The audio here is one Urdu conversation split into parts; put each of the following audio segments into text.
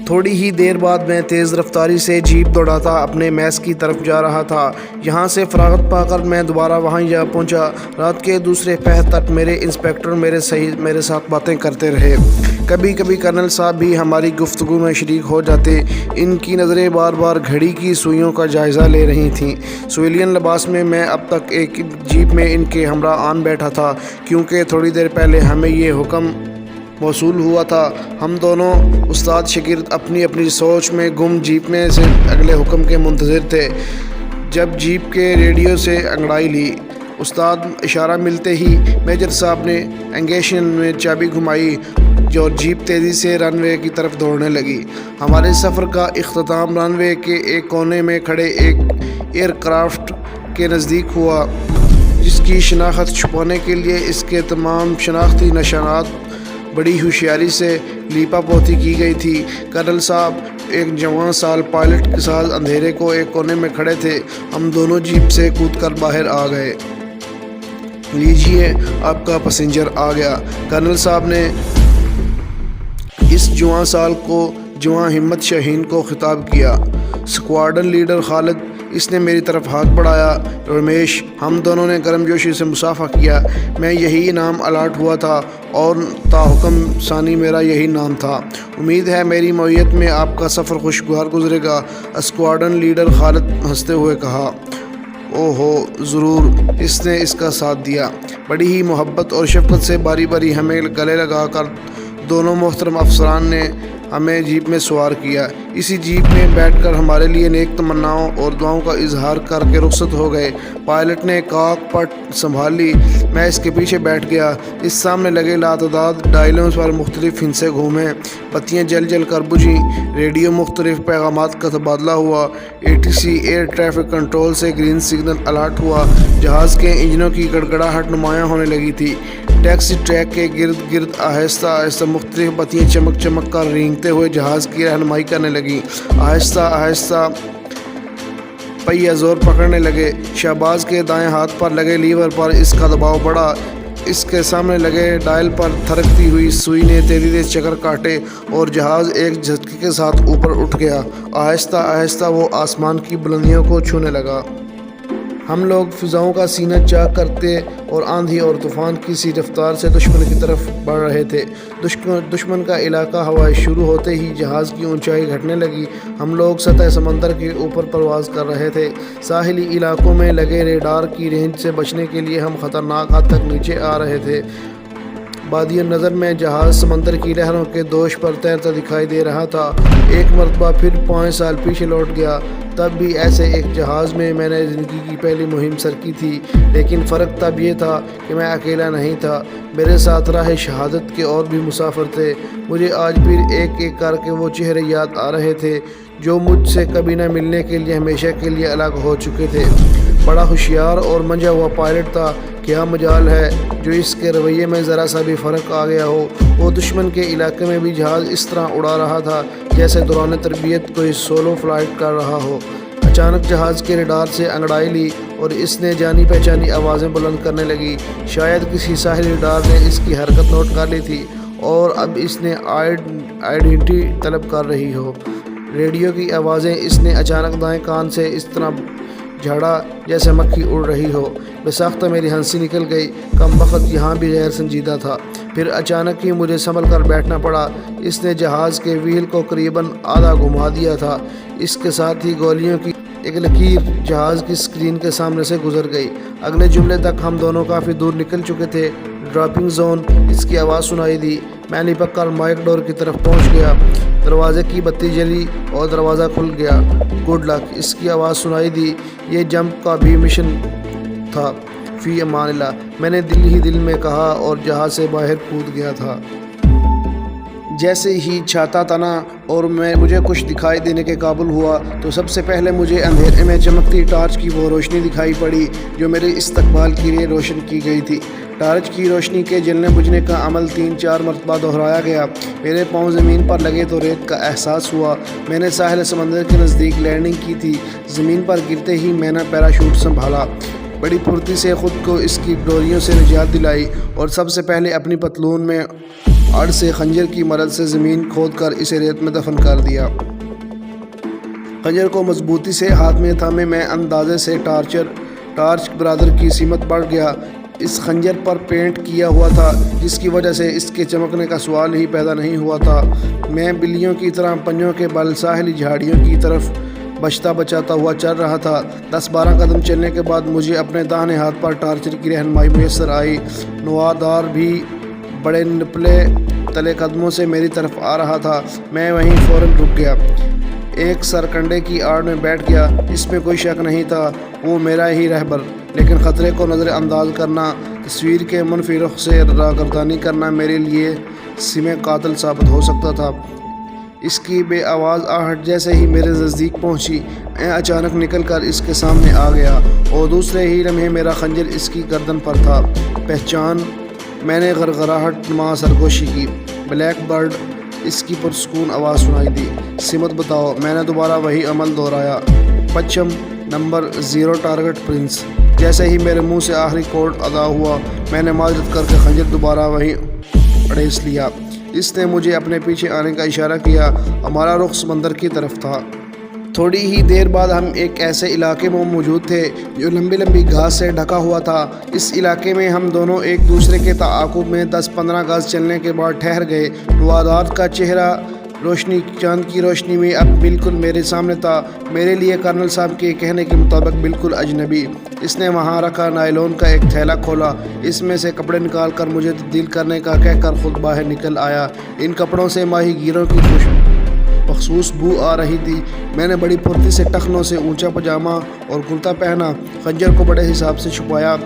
تھوڑی ہی دیر بعد میں تیز رفتاری سے جیپ دوڑاتا اپنے میس کی طرف جا رہا تھا۔ یہاں سے فراغت پا کر میں دوبارہ وہاں جا پہنچا۔ رات کے دوسرے پہر تک میرے انسپکٹر میرے ساتھ باتیں کرتے رہے۔ کبھی کبھی کرنل صاحب بھی ہماری گفتگو میں شریک ہو جاتے۔ ان کی نظریں بار بار گھڑی کی سوئیوں کا جائزہ لے رہی تھیں۔ سویلین لباس میں اب تک ایک جیپ میں ان کے ہمراہ آن بیٹھا تھا، کیونکہ تھوڑی دیر پہلے ہمیں یہ حکم موصول ہوا تھا۔ ہم دونوں استاد شاگرد اپنی اپنی سوچ میں گم جیپ میں سے اگلے حکم کے منتظر تھے۔ جب جیپ کے ریڈیو سے انگڑائی لی، استاد اشارہ ملتے ہی میجر صاحب نے انگیشن میں چابی گھمائی اور جیپ تیزی سے رن وے کی طرف دوڑنے لگی۔ ہمارے سفر کا اختتام رن وے کے ایک کونے میں کھڑے ایک ایئر کرافٹ کے نزدیک ہوا، جس کی شناخت چھپانے کے لیے اس کے تمام شناختی نشانات بڑی ہوشیاری سے لیپا پوتی کی گئی تھی۔ کرنل صاحب ایک جوان سال پائلٹ کے ساتھ اندھیرے کو ایک کونے میں کھڑے تھے۔ ہم دونوں جیپ سے کود کر باہر آ گئے۔ لیجیے، آپ کا پیسنجر آ گیا، کرنل صاحب نے اس جوان سال کو جوان ہمت شاہین کو خطاب کیا۔ اسکواڈرن لیڈر خالد، اس نے میری طرف ہاتھ بڑھایا۔ رمیش، ہم دونوں نے گرم جوشی سے مصافحہ کیا۔ میں یہی نام الاٹ ہوا تھا اور تا حکم ثانی میرا یہی نام تھا۔ امید ہے میری معیت میں آپ کا سفر خوشگوار گزرے گا، اسکواڈرن لیڈر خالد ہنستے ہوئے کہا۔ اوہو، ضرور، اس نے اس کا ساتھ دیا۔ بڑی ہی محبت اور شفقت سے باری باری ہمیں گلے لگا کر دونوں محترم افسران نے ہمیں جیپ میں سوار کیا۔ اسی جیپ میں بیٹھ کر ہمارے لیے نیک تمناؤں اور دعاؤں کا اظہار کر کے رخصت ہو گئے۔ پائلٹ نے کاک پٹ سنبھال لی، میں اس کے پیچھے بیٹھ گیا۔ اس سامنے لگے لاتعداد ڈائلوں پر مختلف ہندسے گھومے، بتیاں جل جل کر بجھیں، ریڈیو مختلف پیغامات کا تبادلہ ہوا، ATC ایئر ٹریفک کنٹرول سے گرین سگنل الاٹ ہوا، جہاز کے انجنوں کی گڑگڑاہٹ نمایاں ہونے لگی تھی۔ ٹیکسی ٹریک کے گرد گرد آہستہ آہستہ مختلف بتیاں چمک چمک کر رینگتے ہوئے جہاز کی رہنمائی کرنے لگیں۔ آہستہ آہستہ پہیہ زور پکڑنے لگے۔ شہباز کے دائیں ہاتھ پر لگے لیور پر اس کا دباؤ بڑھا۔ اس کے سامنے لگے ڈائل پر تھرکتی ہوئی سوئی نے تیزی سے چکر کاٹے اور جہاز ایک جھٹکے کے ساتھ اوپر اٹھ گیا۔ آہستہ آہستہ وہ آسمان کی بلندیوں کو چھونے لگا۔ ہم لوگ فضاؤں کا سینہ چاک کرتے اور آندھی اور طوفان کی سی رفتار سے دشمن کی طرف بڑھ رہے تھے۔ دشمن کا علاقہ ہوائیں شروع ہوتے ہی جہاز کی اونچائی گھٹنے لگی۔ ہم لوگ سطح سمندر کے اوپر پرواز کر رہے تھے۔ ساحلی علاقوں میں لگے ریڈار کی رینج سے بچنے کے لیے ہم خطرناک حد تک نیچے آ رہے تھے۔ بادی نظر میں جہاز سمندر کی لہروں کے دوش پر تیرتا دکھائی دے رہا تھا۔ ایک مرتبہ پھر 5 سال پیچھے لوٹ گیا۔ تب بھی ایسے ایک جہاز میں میں نے زندگی کی پہلی مہم سر کی تھی، لیکن فرق تب یہ تھا کہ میں اکیلا نہیں تھا، میرے ساتھ راہ شہادت کے اور بھی مسافر تھے۔ مجھے آج بھی ایک ایک کر کے وہ چہرے یاد آ رہے تھے جو مجھ سے کبھی نہ ملنے کے لیے ہمیشہ کے لیے الگ ہو چکے تھے۔ بڑا ہوشیار اور منجھا ہوا پائلٹ تھا۔ کیا مجال ہے جو اس کے رویے میں ذرا سا بھی فرق آ گیا ہو۔ وہ دشمن کے علاقے میں بھی جہاز اس طرح اڑا رہا تھا جیسے دوران تربیت کوئی سولو فلائٹ کر رہا ہو۔ اچانک جہاز کے ریڈار سے انگڑائی لی اور اس نے جانی پہچانی آوازیں بلند کرنے لگی۔ شاید کسی ساحلی ریڈار نے اس کی حرکت نوٹ کر لی تھی اور اب اس نے آئیڈینٹی طلب کر رہی ہو۔ ریڈیو کی آوازیں اس نے اچانک دائیں کان سے اس طرح جھاڑا جیسے مکھی اڑ رہی ہو۔ بساختہ میری ہنسی نکل گئی۔ کم بخت یہاں بھی غیر سنجیدہ تھا۔ پھر اچانک ہی مجھے سنبھل کر بیٹھنا پڑا۔ اس نے جہاز کے وہیل کو قریباً آدھا گھما دیا تھا۔ اس کے ساتھ ہی گولیوں کی ایک لکیر جہاز کی اسکرین کے سامنے سے گزر گئی۔ اگلے جملے تک ہم دونوں کافی دور نکل چکے تھے۔ ڈراپنگ زون، اس کی آواز سنائی دی۔ میں لپک کر مائک ڈور کی طرف پہنچ گیا۔ دروازے کی بتی جلی اور دروازہ کھل گیا۔ گڈ لک، اس کی آواز سنائی دی۔ یہ جمپ کا بھی مشن تھا۔ فی امان اللہ، میں نے دل ہی دل میں کہا اور جہاز سے باہر کود گیا تھا۔ جیسے ہی چھاتا تنا اور مجھے کچھ دکھائی دینے کے قابل ہوا تو سب سے پہلے مجھے اندھیرے میں چمکتی ٹارچ کی وہ روشنی دکھائی پڑی جو میرے استقبال کے لیے روشن کی گئی تھی۔ ٹارچ کی روشنی کے جلنے بجھنے کا عمل 3-4 مرتبہ دہرایا گیا۔ میرے پاؤں زمین پر لگے تو ریت کا احساس ہوا۔ میں نے ساحل سمندر کے نزدیک لینڈنگ کی تھی۔ زمین پر گرتے ہی میں نے پیراشوٹ سنبھالا، بڑی پھرتی سے خود کو اس کی ڈوریوں سے نجات دلائی اور سب سے پہلے اپنی پتلون میں اڑ سے خنجر کی مدد سے زمین کھود کر اسے ریت میں دفن کر دیا۔ خنجر کو مضبوطی سے ہاتھ میں تھامے میں اندازے سے ٹارچ برادر کی سمت بڑھ گیا۔ اس خنجر پر پینٹ کیا ہوا تھا جس کی وجہ سے اس کے چمکنے کا سوال ہی پیدا نہیں ہوا تھا۔ میں بلیوں کی طرح پنجوں کے بل ساحلی جھاڑیوں کی طرف بچاتا ہوا چل رہا تھا۔ 10-12 قدم چلنے کے بعد مجھے اپنے داہنے ہاتھ پر ٹارچر کی رہنمائی میسر آئی۔ نوادار بھی بڑے نپلے تلے قدموں سے میری طرف آ رہا تھا۔ میں وہیں فوراً رک گیا، ایک سرکنڈے کی آڑ میں بیٹھ گیا۔ اس میں کوئی شک نہیں تھا، وہ میرا ہی رہبر، لیکن خطرے کو نظر انداز کرنا، تصویر کے منفی رخ سے راگردانی کرنا میرے لیے سم قاتل ثابت ہو سکتا تھا۔ اس کی بے آواز آہٹ جیسے ہی میرے نزدیک پہنچی، میں اچانک نکل کر اس کے سامنے آ گیا اور دوسرے ہی لمحے میرا خنجر اس کی گردن پر تھا۔ پہچان، میں نے غرغراہٹ نما سرگوشی کی۔ بلیک برڈ، اس کی پرسکون آواز سنائی دی۔ سمت بتاؤ۔ میں نے دوبارہ وہی عمل دہرایا۔ پچھم نمبر 0 ٹارگٹ پرنس۔ جیسے ہی میرے منہ سے آخری کوڈ ادا ہوا، میں نے معذرت کر کے خنجر دوبارہ وہیں اڑیس لیا۔ اس نے مجھے اپنے پیچھے آنے کا اشارہ کیا۔ ہمارا رخ سمندر کی طرف تھا۔ تھوڑی ہی دیر بعد ہم ایک ایسے علاقے میں موجود تھے جو لمبی لمبی گھاس سے ڈھکا ہوا تھا۔ اس علاقے میں ہم دونوں ایک دوسرے کے تعاقب میں 10-15 گز چلنے کے بعد ٹھہر گئے۔ نوادار کا چہرہ چاند کی روشنی میں اب بالکل میرے سامنے تھا، میرے لیے کرنل صاحب کے کہنے کے مطابق بالکل اجنبی۔ اس نے وہاں رکھا نائلون کا ایک تھیلا کھولا، اس میں سے کپڑے نکال کر مجھے تبدیل کرنے کا کہہ کر خود باہر نکل آیا۔ ان کپڑوں سے ماہی گیروں کی مخصوص بو آ رہی تھی۔ میں نے بڑی پھرتی سے ٹخنوں سے اونچا پاجامہ اور کرتا پہنا، خنجر کو بڑے حساب سے چھپایا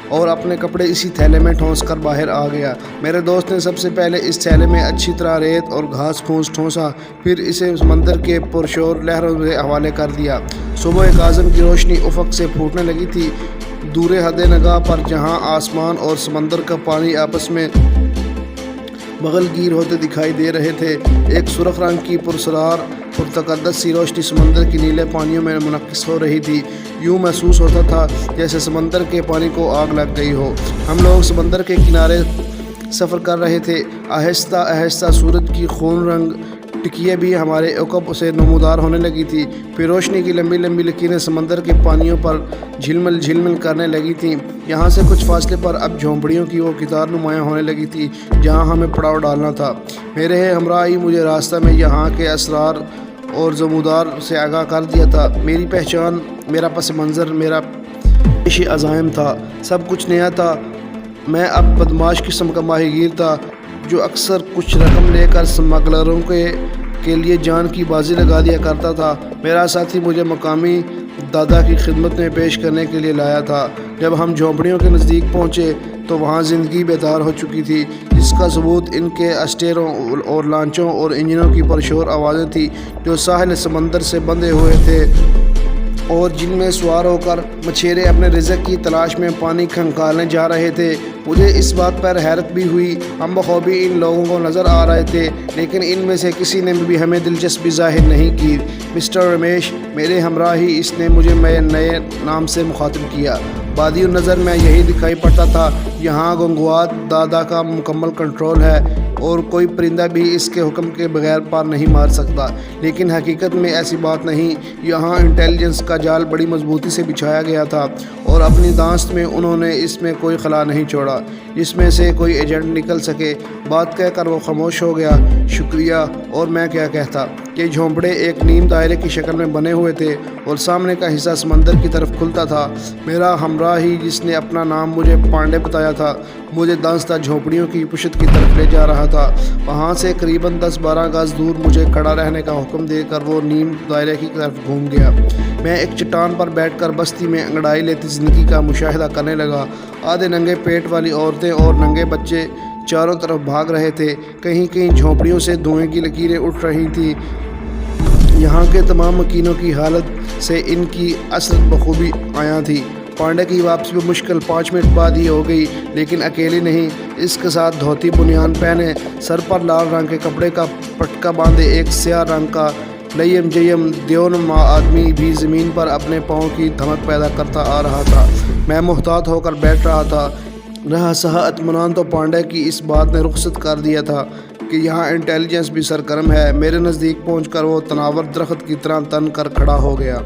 اور اپنے کپڑے اسی تھیلے میں ٹھونس کر باہر آ گیا۔ میرے دوست نے سب سے پہلے اس تھیلے میں اچھی طرح ریت اور گھاس پھوس ٹھونسا، پھر اسے سمندر کے پرشور لہروں کے حوالے کر دیا۔ صبح کاظم کی روشنی افق سے پھوٹنے لگی تھی۔ دور حد نگاہ پر جہاں آسمان اور سمندر کا پانی آپس میں بغل گیر ہوتے دکھائی دے رہے تھے، ایک سرخ رنگ کی پرسرار پرتقدس سی روشنی سمندر کے نیلے پانیوں میں منعکس ہو رہی تھی۔ یوں محسوس ہوتا تھا جیسے سمندر کے پانی کو آگ لگ گئی ہو۔ ہم لوگ سمندر کے کنارے سفر کر رہے تھے۔ آہستہ آہستہ سورج کی خون رنگ ٹکیے بھی ہمارے عقب سے نمودار ہونے لگی تھی۔ پھر روشنی کی لمبی لمبی لکیریں سمندر کے پانیوں پر جھلمل جھلمل کرنے لگی تھیں۔ یہاں سے کچھ فاصلے پر اب جھونپڑیوں کی وہ قطار نمایاں ہونے لگی تھی جہاں ہمیں پڑاؤ ڈالنا تھا۔ میرے ہمراہ ہی مجھے راستہ میں یہاں کے اسرار اور زمودار سے آگاہ کر دیا تھا۔ میری پہچان، میرا پس منظر، میرا پیشی عزائم تھا، سب کچھ نیا تھا۔ میں اب بدماش قسم کا ماہی گیر تھا جو اکثر کچھ رقم لے کر اسمگلروں کے لیے جان کی بازی لگا دیا کرتا تھا۔ میرا ساتھی مجھے مقامی دادا کی خدمت میں پیش کرنے کے لیے لایا تھا۔ جب ہم جھونپڑیوں کے نزدیک پہنچے تو وہاں زندگی بیدار ہو چکی تھی، جس کا ثبوت ان کے اسٹیروں اور لانچوں اور انجنوں کی پرشور آوازیں تھیں جو ساحل سمندر سے بندھے ہوئے تھے اور جن میں سوار ہو کر مچھیرے اپنے رزق کی تلاش میں پانی کھنگالنے جا رہے تھے۔ مجھے اس بات پر حیرت بھی ہوئی، ہم بخوبی ان لوگوں کو نظر آ رہے تھے لیکن ان میں سے کسی نے بھی ہمیں دلچسپی ظاہر نہیں کی۔ مسٹر رمیش، میرے ہمراہی، اس نے مجھے نئے نام سے مخاطب کیا۔ بادی النظر میں یہی دکھائی پڑتا تھا، یہاں گنگوات دادا کا مکمل کنٹرول ہے اور کوئی پرندہ بھی اس کے حکم کے بغیر پار نہیں مار سکتا، لیکن حقیقت میں ایسی بات نہیں۔ یہاں انٹیلیجنس کا جال بڑی مضبوطی سے بچھایا گیا تھا اور اپنی دانست میں انہوں نے اس میں کوئی خلا نہیں چھوڑا جس میں سے کوئی ایجنٹ نکل سکے۔ بات کہہ کر وہ خاموش ہو گیا۔ شکریہ، اور میں کیا کہتا۔ یہ جھونپڑے ایک نیم دائرے کی شکل میں بنے ہوئے تھے اور سامنے کا حصہ سمندر کی طرف کھلتا تھا۔ میرا ہمراہی، جس نے اپنا نام مجھے پانڈے بتایا تھا، مجھے دانستہ جھونپڑیوں کی پشت کی طرف لے جا رہا تھا۔ وہاں سے قریباً 10-12 گز دور مجھے کھڑا رہنے کا حکم دے کر وہ نیم دائرے کی طرف گھوم گیا۔ میں ایک چٹان پر بیٹھ کر بستی میں انگڑائی لیتی زندگی کا مشاہدہ کرنے لگا۔ آدھے ننگے پیٹ والی عورتیں اور ننگے بچے چاروں طرف بھاگ رہے تھے، کہیں کہیں جھونپڑیوں سے دھوئیں کی لکیریں اٹھ رہی تھیں۔ یہاں کے تمام مکینوں کی حالت سے ان کی اثرت بخوبی عیاں تھی۔ پانڈے کی واپسی بھی مشکل 5 منٹ بعد ہی ہو گئی، لیکن اکیلی نہیں، اس کے ساتھ دھوتی بنیان پہنے، سر پر لال رنگ کے کپڑے کا پٹکا باندھے ایک سیاہ رنگ کا لیم جیم دیونما آدمی بھی زمین پر اپنے پاؤں کی دھمک پیدا کرتا آ رہا تھا۔ میں محتاط ہو کر بیٹھ رہا تھا، رہا سہا اطمینان تو پانڈے کی اس بات نے رخصت کر دیا تھا کہ یہاں انٹیلیجنس بھی سرگرم ہے۔ میرے نزدیک پہنچ کر وہ تناور درخت کی طرح تن کر کھڑا ہو گیا۔